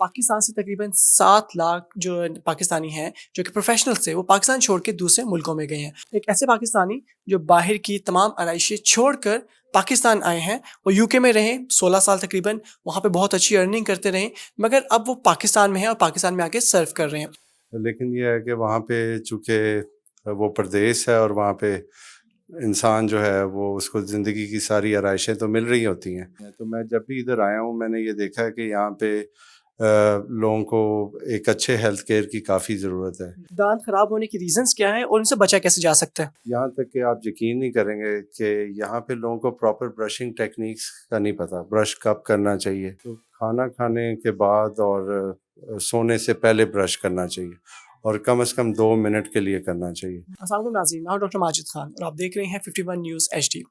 پاکستان سے تقریباً 7 لاکھ جو پاکستانی ہیں جو کہ پروفیشنل سے وہ پاکستان چھوڑ کے دوسرے ملکوں میں گئے ہیں. ایک ایسے پاکستانی جو باہر کی تمام آرائشیں چھوڑ کر پاکستان آئے ہیں. وہ یو کے میں رہیں 16 سال تقریباً, وہاں پہ بہت اچھی ارننگ کرتے رہیں, مگر اب وہ پاکستان میں ہیں اور پاکستان میں آ کے سرو کر رہے ہیں. لیکن یہ ہے کہ وہاں پہ چونکہ وہ پردیس ہے اور وہاں پہ انسان جو ہے وہ اس کو زندگی کی ساری آرائشیں تو مل رہی ہوتی ہیں. تو میں جب بھی ادھر آیا ہوں میں نے یہ دیکھا ہے کہ یہاں پہ لوگوں کو ایک اچھے ہیلتھ کیئر کی کافی ضرورت ہے. دانت خراب ہونے کی ریزنز کیا ہیں اور ان سے بچا کیسے جا سکتا ہے؟ یہاں تک کہ آپ یقین نہیں کریں گے کہ یہاں پہ لوگوں کو پراپر برشنگ ٹیکنیکس کا نہیں پتہ, برش کب کرنا چاہیے. تو کھانا کھانے کے بعد اور سونے سے پہلے برش کرنا چاہیے اور کم از کم 2 منٹ کے لیے کرنا چاہیے. السلام علیکم ناظرین, میں ہوں ڈاکٹر ماجد خان اور آپ دیکھ رہے ہیں 51 نیوز HD.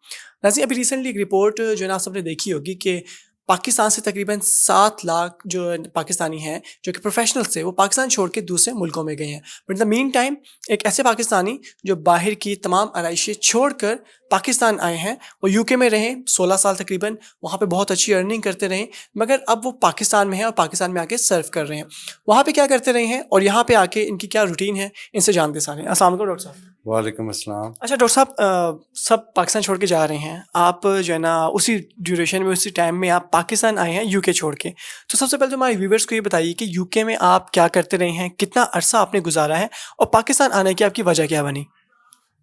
ناظرین, ابھی ریسنٹلی ایک رپورٹ جو ہے نا آپ سب نے دیکھی ہوگی کہ پاکستان سے تقریباً 7 لاکھ جو پاکستانی ہیں جو کہ پروفیشنل سے وہ پاکستان چھوڑ کے دوسرے ملکوں میں گئے ہیں. But in the main time ایک ایسے پاکستانی جو باہر کی تمام آرائشیں چھوڑ کر پاکستان آئے ہیں. وہ یو کے میں رہیں 16 سال تقریباً, وہاں پہ بہت اچھی ارننگ کرتے رہیں, مگر اب وہ پاکستان میں ہیں اور پاکستان میں آ کے سرو کر رہے ہیں. وہاں پہ کیا کرتے رہے ہیں اور یہاں پہ آ کے ان کی کیا روٹین ہے, ان سے جانتے سارے ہیں. السلام علیکم ڈاکٹر صاحب. وعلیکم السلام. اچھا ڈاکٹر صاحب, سب پاکستان چھوڑ کے جا رہے ہیں, آپ جو ہے نا اسی ڈیوریشن میں اسی ٹائم میں آپ پاکستان آئے ہیں یو کے چھوڑ کے. تو سب سے پہلے تو ہمارے ویورس کو یہ بتائیے کہ یو کے میں آپ کیا کرتے رہے ہیں, کتنا عرصہ آپ نے گزارا ہے اور پاکستان آنے کی آپ کی وجہ کیا بنی؟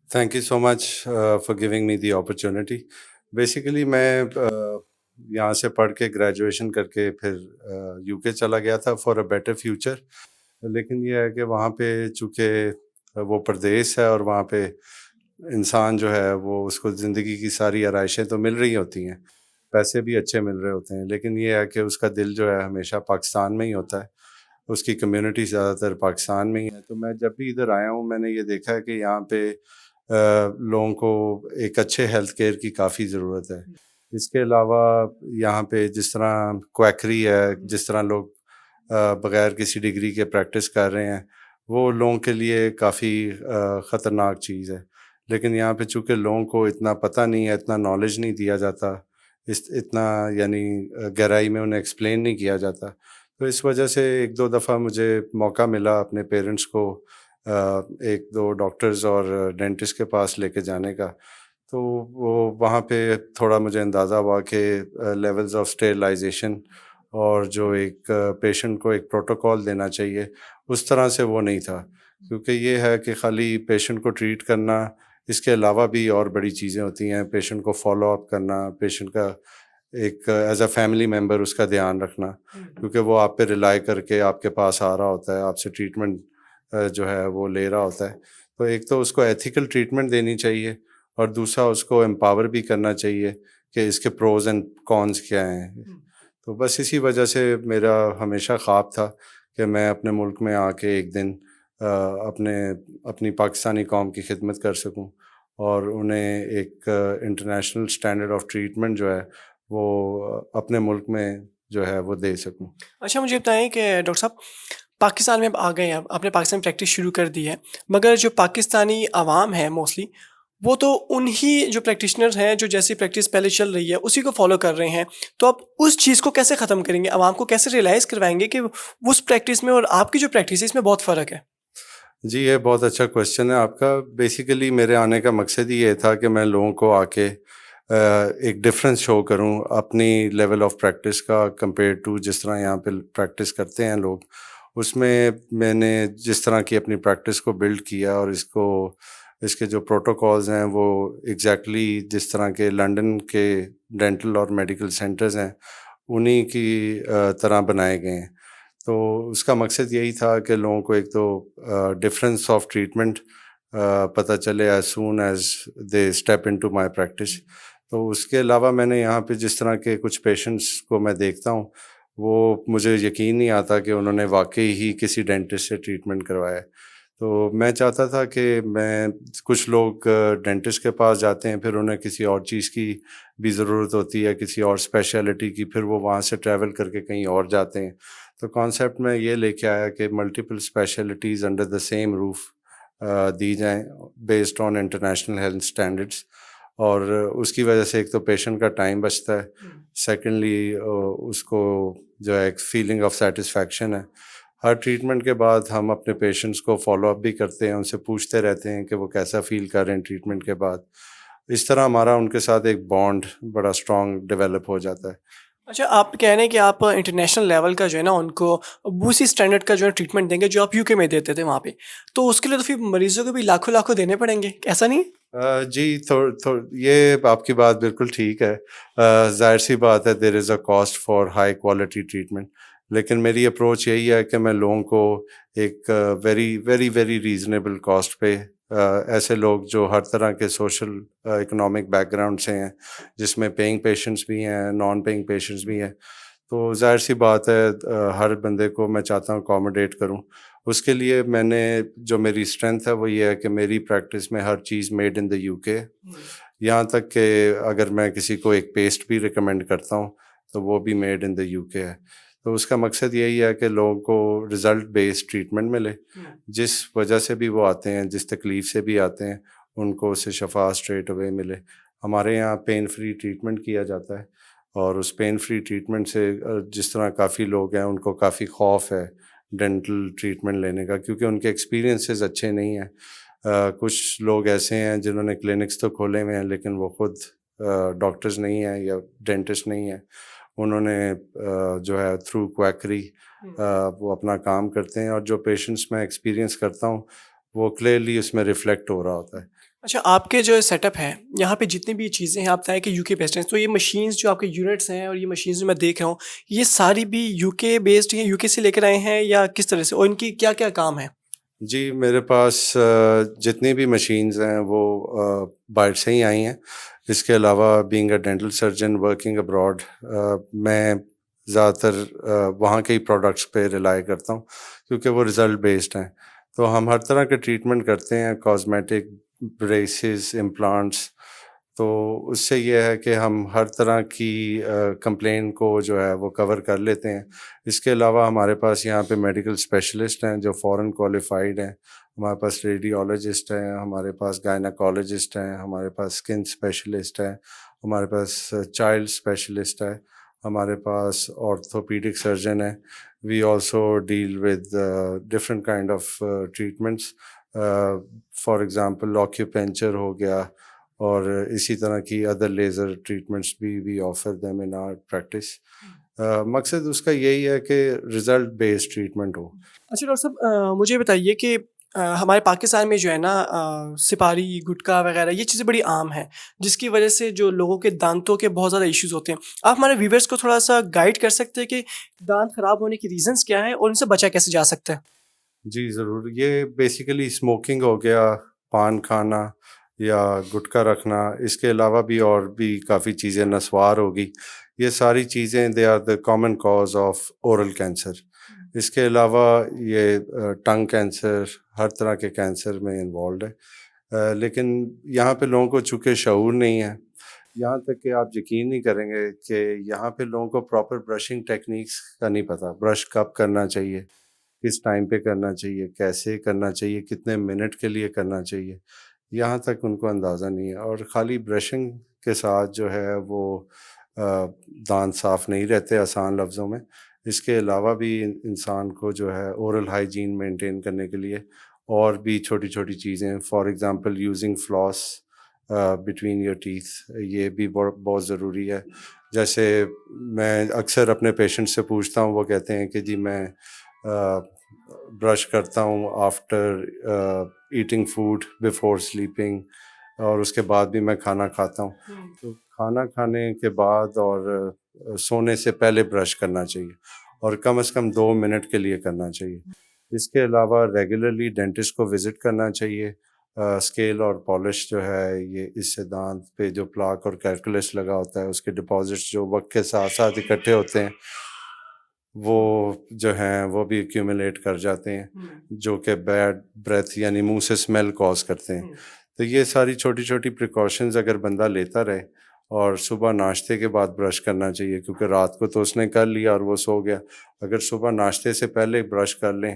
Thank you so much for giving me the opportunity. Basically میں یہاں سے پڑھ کے گریجویشن کر کے پھر یو کے چلا گیا تھا فار اے بیٹر فیوچر. لیکن یہ ہے کہ وہاں پہ چونکہ وہ پردیس ہے اور وہاں پہ انسان جو ہے وہ اس کو زندگی کی ساری آرائشیں تو مل رہی ہوتی ہیں, پیسے بھی اچھے مل رہے ہوتے ہیں, لیکن یہ ہے کہ اس کا دل جو ہے ہمیشہ پاکستان میں ہی ہوتا ہے, اس کی کمیونٹی زیادہ تر پاکستان میں ہی ہے. تو میں جب بھی ادھر آیا ہوں میں نے یہ دیکھا ہے کہ یہاں پہ لوگوں کو ایک اچھے ہیلتھ کیئر کی کافی ضرورت ہے. اس کے علاوہ یہاں پہ جس طرح کویکری ہے, جس طرح لوگ بغیر کسی ڈگری کے پریکٹس کر رہے ہیں, وہ لوگوں کے لیے کافی خطرناک چیز ہے. لیکن یہاں پہ چونکہ لوگوں کو اتنا پتہ نہیں ہے, اتنا نالج نہیں دیا جاتا, اتنا یعنی گہرائی میں انہیں ایکسپلین نہیں کیا جاتا. تو اس وجہ سے 1-2 دفعہ مجھے موقع ملا اپنے پیرنٹس کو 1-2 ڈاکٹرز اور ڈینٹسٹ کے پاس لے کے جانے کا. تو وہ وہاں پہ تھوڑا مجھے اندازہ ہوا کہ لیولز آف اسٹیرلائزیشن اور جو ایک پیشنٹ کو ایک پروٹوکول دینا چاہیے اس طرح سے وہ نہیں تھا. کیونکہ یہ ہے کہ خالی پیشنٹ کو ٹریٹ کرنا, اس کے علاوہ بھی اور بڑی چیزیں ہوتی ہیں. پیشنٹ کو فالو اپ کرنا, پیشنٹ کا ایک ایز اے فیملی ممبر اس کا دھیان رکھنا, کیونکہ وہ آپ پہ ریلائی کر کے آپ کے پاس آ رہا ہوتا ہے, آپ سے ٹریٹمنٹ جو ہے وہ لے رہا ہوتا ہے. تو ایک تو اس کو ایتھیکل ٹریٹمنٹ دینی چاہیے اور دوسرا اس کو امپاور بھی کرنا چاہیے کہ اس کے پروز اینڈ کونس کیا ہیں. تو بس اسی وجہ سے میرا ہمیشہ خواب تھا کہ میں اپنے ملک میں آ کے ایک دن اپنی پاکستانی قوم کی خدمت کر سکوں اور انہیں ایک انٹرنیشنل اسٹینڈرڈ آف ٹریٹمنٹ جو ہے وہ اپنے ملک میں جو ہے وہ دے سکوں. اچھا مجھے بتائیں کہ ڈاکٹر صاحب, پاکستان میں اب آ گئے ہیں, آپ نے پاکستان میں پریکٹس شروع کر دی ہے, مگر جو پاکستانی عوام ہے موسٹلی وہ تو انہی جو پریکٹیشنرز ہیں جو جیسی پریکٹس پہلے چل رہی ہے اسی کو فالو کر رہے ہیں. تو آپ اس چیز کو کیسے ختم کریں گے, عوام کو کیسے ریئلائز کروائیں گے کہ اس پریکٹس میں اور آپ کی جو پریکٹس ہے اس میں بہت فرق ہے؟ جی یہ بہت اچھا کویشچن ہے آپ کا. بیسیکلی میرے آنے کا مقصد ہی یہ تھا کہ میں لوگوں کو آ کے ایک ڈفرینس شو کروں اپنی لیول آف پریکٹس کا کمپیئر ٹو جس طرح یہاں پہ پریکٹس کرتے ہیں لوگ. اس میں نے جس طرح کی اپنی پریکٹس کو بلڈ کیا اور اس کے جو پروٹوکولز ہیں وہ ایگزیکٹلی جس طرح کے لنڈن کے ڈینٹل اور میڈیکل سینٹرز ہیں انہی کی طرح بنائے گئے ہیں. تو اس کا مقصد یہی تھا کہ لوگوں کو ایک تو ڈفرینس آف ٹریٹمنٹ پتہ چلے as soon as they step into my practice. تو اس کے علاوہ میں نے یہاں پہ جس طرح کے کچھ پیشنٹس کو میں دیکھتا ہوں وہ مجھے یقین نہیں آتا کہ انہوں نے واقعی ہی کسی ڈینٹسٹ سے ٹریٹمنٹ کروایا ہے. تو میں چاہتا تھا کہ کچھ لوگ ڈینٹسٹ کے پاس جاتے ہیں پھر انہیں کسی اور چیز کی بھی ضرورت ہوتی ہے, کسی اور اسپیشلٹی کی, پھر وہ وہاں سے ٹریول کر کے کہیں اور جاتے ہیں. تو کانسیپٹ میں یہ لے کے آیا کہ multiple specialities under the same roof دی جائیں based on international health standards, اور اس کی وجہ سے ایک تو پیشنٹ کا ٹائم بچتا ہے، سیکنڈلی اس کو جو ہے ایک فیلنگ آف سیٹسفیکشن ہے. ہر ٹریٹمنٹ کے بعد ہم اپنے پیشنٹس کو فالو اپ بھی کرتے ہیں، ان سے پوچھتے رہتے ہیں کہ وہ کیسا فیل کر رہے ہیں ٹریٹمنٹ کے بعد. اس طرح ہمارا ان کے ساتھ ایک بانڈ بڑا اسٹرانگ ڈیولپ ہو جاتا ہے. اچھا، آپ کہہ رہے ہیں کہ آپ انٹرنیشنل لیول کا جو ہے نا ان کو اسی اسٹینڈرڈ کا جو ہے ٹریٹمنٹ دیں گے جو آپ یو کے میں دیتے تھے وہاں پہ، تو اس کے لیے تو پھر مریضوں کو بھی لاکھوں لاکھوں دینے پڑیں گے، ایسا نہیں؟ جی یہ آپ کی بات بالکل ٹھیک ہے. ظاہر سی بات ہے، there is a cost for high quality treatment, لیکن میری اپروچ یہی ہے کہ میں لوگوں کو ایک very very very reasonable cost پہ، ایسے لوگ جو ہر طرح کے سوشل اکنامک بیک گراؤنڈ سے ہیں، جس میں پیئنگ پیشنٹس بھی ہیں، نان پیئنگ پیشنٹس بھی ہیں، تو ظاہر سی بات ہے ہر بندے کو میں چاہتا ہوں اکاموڈیٹ کروں. اس کے لیے میں نے جو میری اسٹرینتھ ہے وہ یہ ہے کہ میری پریکٹس میں ہر چیز میڈ ان دا یو کے. یہاں تک کہ اگر میں کسی کو ایک پیسٹ بھی ریکمینڈ کرتا ہوں تو وہ بھی میڈ ان دا یو کے ہے. تو اس کا مقصد یہی ہے کہ لوگوں کو رزلٹ بیسڈ ٹریٹمنٹ ملے، جس وجہ سے بھی وہ آتے ہیں، جس تکلیف سے بھی آتے ہیں، ان کو اس سے شفا اسٹریٹ اوے ملے. ہمارے یہاں پین فری ٹریٹمنٹ کیا جاتا ہے، اور اس پین فری ٹریٹمنٹ سے جس طرح کافی لوگ ہیں ان کو کافی خوف ہے ڈینٹل ٹریٹمنٹ لینے کا، کیونکہ ان کے ایکسپیرینسز اچھے نہیں ہیں. کچھ لوگ ایسے ہیں جنہوں نے کلینکس تو کھولے ہوئے ہیں لیکن وہ خود ڈاکٹرز نہیں ہیں یا ڈینٹسٹ نہیں ہیں. انہوں نے جو ہے تھرو کویکری وہ اپنا کام کرتے ہیں، اور جو پیشنٹس میں ایکسپیرینس کرتا ہوں وہ کلیئرلی اس میں ریفلیکٹ ہو رہا ہوتا ہے. اچھا، آپ کے جو سیٹ اپ ہے یہاں پہ جتنی بھی چیزیں ہیں، آپ بتائیں کہ یو کے بیسڈ ہیں، تو یہ مشینز جو آپ کے یونٹس ہیں اور یہ مشینز جو میں دیکھ رہا ہوں، یہ ساری بھی یو کے بیسڈ ہیں، یو کے سے لے کر آئے ہیں یا کس طرح سے، اور ان کی کیا کیا کام ہے؟ جی میرے پاس جتنی بھی مشینز ہیں وہ باہر سے ہی آئی ہیں. اس کے علاوہ being a dental surgeon working abroad, میں زیادہ تر وہاں کے ہی پروڈکٹس پہ ریلائی کرتا ہوں کیونکہ وہ رزلٹ بیسڈ ہیں. تو ہم ہر طرح کے ٹریٹمنٹ کرتے ہیں، کاسمیٹک، بریسز، امپلانٹس. تو اس سے یہ ہے کہ ہم ہر طرح کی کمپلین کو جو ہے وہ کور کر لیتے ہیں. اس کے علاوہ ہمارے پاس یہاں پہ میڈیکل اسپیشلسٹ ہیں جو فورن کوالیفائڈ ہیں. ہمارے پاس ریڈیولوجسٹ ہیں، ہمارے پاس گائناکالوجسٹ ہیں، ہمارے پاس اسکن اسپیشلسٹ ہیں، ہمارے پاس چائلڈ اسپیشلسٹ ہے، ہمارے پاس آرتھوپیڈک سرجن ہے. We also deal with different kind of treatments. For example acupuncture ہو گیا، اور اسی طرح کی ادر لیزر ٹریٹمنٹس بھی we offer them in our practice. مقصد اس کا یہی ہے کہ رزلٹ بیسڈ ٹریٹمنٹ ہو. اچھا ڈاکٹر صاحب، مجھے بتائیے کہ ہمارے پاکستان میں جو ہے نا سپاری، گٹکا وغیرہ یہ چیزیں بڑی عام ہیں، جس کی وجہ سے جو لوگوں کے دانتوں کے بہت زیادہ ایشوز ہوتے ہیں. آپ ہمارے ویورس کو تھوڑا سا گائیڈ کر سکتے ہیں کہ دانت خراب ہونے کی ریزنس کیا ہیں اور ان سے بچا کیسے جا سکتا ہے؟ جی ضرور. یہ بیسیکلی اسموکنگ ہو گیا، پان کھانا یا گٹکا رکھنا، اس کے علاوہ بھی اور بھی کافی چیزیں، نسوار ہوگی، یہ ساری چیزیں they are the common cause of oral cancer. اس کے علاوہ یہ ٹنگ کینسر، ہر طرح کے کینسر میں انوالوڈ ہے. لیکن یہاں پہ لوگوں کو چونکہ شعور نہیں ہے، یہاں تک کہ آپ یقین نہیں کریں گے کہ یہاں پہ لوگوں کو پراپر برشنگ ٹیکنیکس کا نہیں پتہ. برش کب کرنا چاہیے، کس ٹائم پہ کرنا چاہیے، کیسے کرنا چاہیے، کتنے منٹ کے لیے کرنا چاہیے، یہاں تک ان کو اندازہ نہیں ہے. اور خالی برشنگ کے ساتھ جو ہے وہ دانت صاف نہیں رہتے آسان لفظوں میں. اس کے علاوہ بھی انسان کو جو ہے اورل ہائیجین مینٹین کرنے کے لیے اور بھی چھوٹی چھوٹی چیزیں، for example using flaws between your teeth, یہ بھی بہت ضروری ہے. جیسے میں اکثر اپنے پیشنٹ سے پوچھتا ہوں، وہ کہتے ہیں کہ جی میں برش کرتا ہوں after eating food, before sleeping, اور اس کے بعد بھی میں کھانا کھاتا ہوں. تو کھانا کھانے کے بعد اور سونے سے پہلے برش کرنا چاہیے، اور کم از کم 2 منٹ کے لیے کرنا چاہیے. اس کے علاوہ ریگولرلی ڈینٹسٹ کو وزٹ کرنا چاہیے. اسکیل اور پالش جو ہے یہ اس سے دانت پہ جو پلاک اور کیلکولس لگا ہوتا ہے، اس کے ڈپازٹس جو وقت کے ساتھ ساتھ اکٹھے ہوتے ہیں، وہ جو ہیں وہ بھی ایکیومولیٹ کر جاتے ہیں، جو کہ بیڈ بریتھ یعنی منہ سے اسمیل کوز کرتے ہیں. تو یہ ساری چھوٹی چھوٹی پریکاشنز اگر بندہ لیتا رہے، اور صبح ناشتے کے بعد برش کرنا چاہیے، کیونکہ رات کو تو اس نے کر لیا اور وہ سو گیا. اگر صبح ناشتے سے پہلے برش کر لیں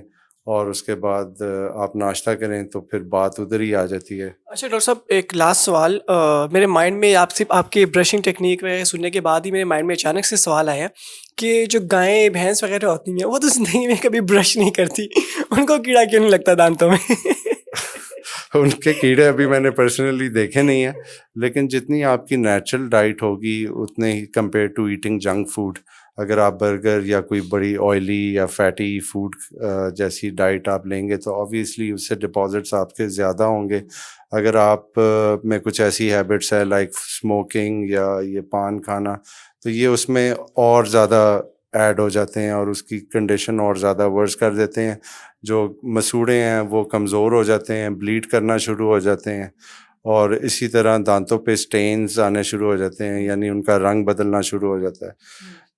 اور اس کے بعد آپ ناشتہ کریں تو پھر بات ادھر ہی آ جاتی ہے. اچھا ڈاکٹر صاحب ایک لاسٹ سوال میرے مائنڈ میں آپ سے آپ کی برشنگ ٹیکنیک وغیرہ سننے کے بعد ہی میرے مائنڈ میں اچانک سے سوال آیا کہ جو گائیں بھینس وغیرہ ہوتی ہیں وہ تو زندگی میں کبھی برش نہیں کرتی, ان کو کیڑا کیوں نہیں لگتا دانتوں میں؟ ان کے کیڑے ابھی میں نے پرسنلی دیکھے نہیں ہیں, لیکن جتنی آپ کی نیچرل ڈائٹ ہوگی اتنے ہی compare to eating junk food, اگر آپ برگر یا کوئی بڑی آئلی یا فیٹی فوڈ جیسی ڈائٹ آپ لیں گے تو آبویسلی اس سے ڈپازٹس آپ کے زیادہ ہوں گے. اگر آپ میں کچھ ایسی ہیبٹس ہے لائک اسموکنگ یا یہ پان کھانا, تو یہ اس میں اور زیادہ ایڈ ہو جاتے ہیں اور اس کی کنڈیشن اور زیادہ ورس کر دیتے ہیں. جو مسوڑے ہیں وہ کمزور ہو جاتے ہیں, بلیڈ کرنا شروع ہو جاتے ہیں, اور اسی طرح دانتوں پہ اسٹینز آنے شروع ہو جاتے ہیں, یعنی ان کا رنگ بدلنا شروع ہو جاتا ہے.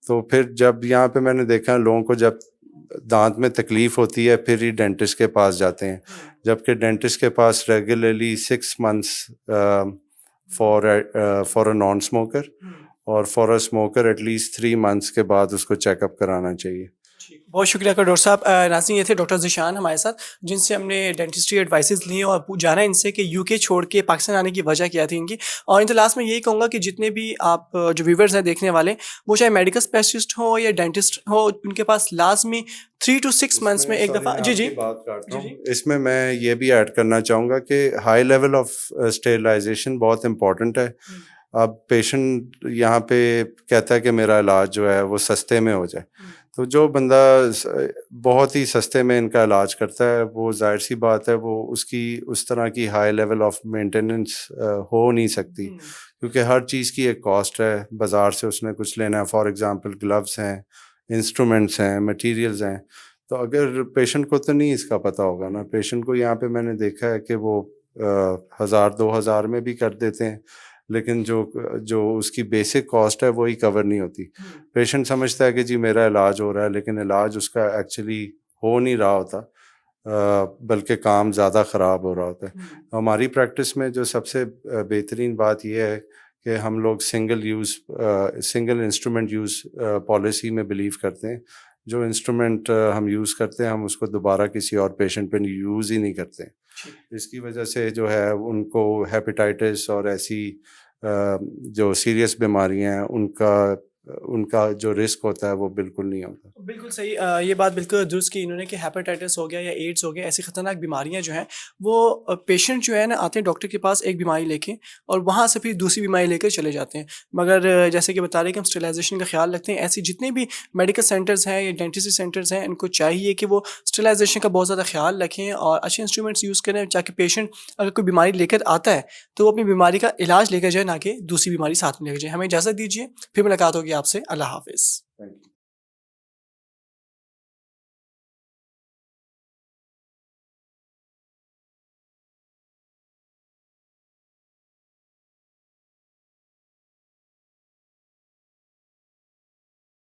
تو پھر جب یہاں پہ میں نے دیکھا لوگوں کو جب دانت میں تکلیف ہوتی ہے پھر ہی ڈینٹسٹ کے پاس جاتے ہیں, جبکہ ڈینٹسٹ کے پاس regularly 6 months for a non smoker, اور for a smoker at least 3 months کے بعد اس کو چیک اپ کرانا چاہیے. بہت شکریہ ڈاکٹر صاحب. ناظرین یہ تھے ڈاکٹر ذیشان ہمارے ساتھ, جن سے ہم نے ڈینٹسٹری ایڈوائسز لی اور جانا ان سے کہ یو کے چھوڑ کے پاکستان آنے کی وجہ کیا تھی ان کی. اور ان لاسٹ میں یہی کہوں گا کہ جتنے بھی آپ جو ویورز ہیں دیکھنے والے, وہ چاہے میڈیکل اسپیشلسٹ ہو یا ڈینٹسٹ ہو, ان کے پاس لازمی 3 to 6 months میں ایک دفعہ. جی بات کاٹ رہا ہوں, اس میں میں یہ بھی ایڈ کرنا چاہوں گا کہ ہائی لیول آف اسٹیرلائزیشن بہت امپورٹنٹ ہے. اب پیشنٹ یہاں پہ کہتا ہے کہ میرا علاج جو ہے وہ سستے میں ہو جائے, تو جو بندہ بہت ہی سستے میں ان کا علاج کرتا ہے وہ ظاہر سی بات ہے وہ اس کی اس طرح کی ہائی لیول آف مینٹیننس ہو نہیں سکتی, کیونکہ ہر چیز کی ایک کاسٹ ہے. بازار سے اس نے کچھ لینا ہے, فار ایگزامپل گلوز ہیں, انسٹرومنٹس ہیں, مٹیریلز ہیں, تو اگر پیشنٹ کو تو نہیں اس کا پتہ ہوگا نا. پیشنٹ کو یہاں پہ میں نے دیکھا ہے کہ وہ 1000-2000 میں بھی کر دیتے ہیں, لیکن جو اس کی بیسک کاسٹ ہے وہی کور نہیں ہوتی. پیشنٹ سمجھتا ہے کہ جی میرا علاج ہو رہا ہے, لیکن علاج اس کا ایکچولی ہو نہیں رہا ہوتا, بلکہ کام زیادہ خراب ہو رہا ہوتا ہے. ہماری پریکٹس میں جو سب سے بہترین بات یہ ہے کہ ہم لوگ سنگل انسٹرومنٹ یوز پالیسی میں بلیو کرتے ہیں. جو انسٹرومنٹ ہم یوز کرتے ہیں ہم اس کو دوبارہ کسی اور پیشنٹ پہ یوز ہی نہیں کرتے. اس کی وجہ سے جو ہے ان کو ہیپیٹائٹس اور ایسی جو سیریس بیماریاں ہیں ان کا جو رسک ہوتا ہے وہ بالکل نہیں ہوتا. بالکل صحیح, یہ بات بالکل درست کی انہوں نے کہ ہیپیٹائٹس ہو گیا یا ایڈس ہو گیا, ایسی خطرناک بیماریاں جو ہیں وہ پیشنٹ جو ہے نا آتے ہیں ڈاکٹر کے پاس ایک بیماری لے کے اور وہاں سے پھر دوسری بیماری لے کر چلے جاتے ہیں. مگر جیسے کہ بتا رہے کہ ہم اسٹیلائزیشن کا خیال رکھتے ہیں, ایسی جتنے بھی میڈیکل سینٹرز ہیں یا ڈینٹسٹری سینٹرز ہیں ان کو چاہیے کہ وہ اسٹیلائزیشن کا بہت زیادہ خیال رکھیں اور اچھے انسٹرومنٹس یوز کریں, تاکہ پیشنٹ اگر کوئی بیماری لے کر آتا ہے تو وہ اپنی بیماری کا علاج لے کر جائے, نہ کہ دوسری بیماری ساتھ میں لے کر جائے. ہمیں اجازت دیجیے, پھر ملاقات ہوگی آپ سے. اللہ حافظ.